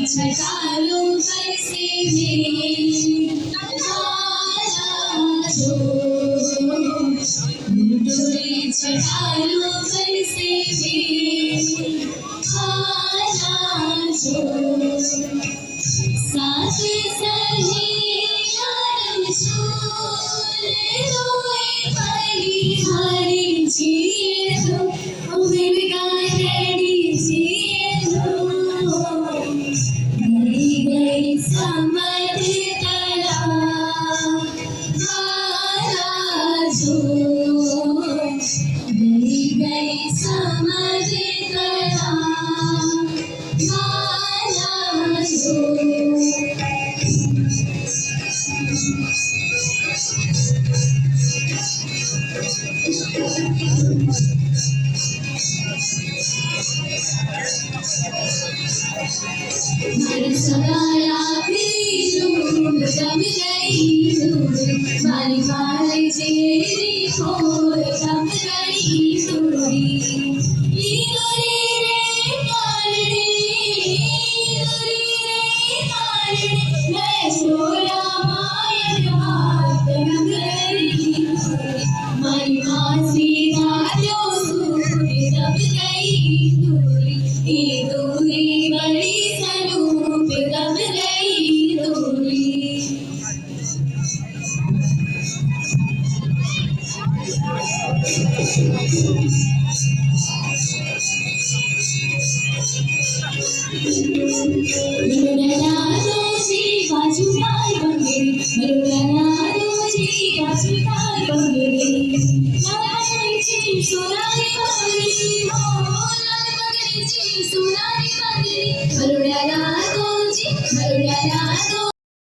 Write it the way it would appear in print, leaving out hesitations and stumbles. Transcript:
छटालो बरसे में आना जो डोली छटालो बरसे में आना जो साथ सहेलियां झूले रोए बलिहारी जिए तो मेरे गाड़ी जिए तो गई समझ तला मारा जो गई समझ तला मारा जो मारी सगाया फिर जब गई मारी मारी जेरी खोर जब गई सूरी लीलोरी रे कालड़ी मैं सोया मायर हाथ नगरी मारी मासी दादियों सूरी जब गई दूरी ये दूरी बड़ी सनूप जब गई दूरी सोनारी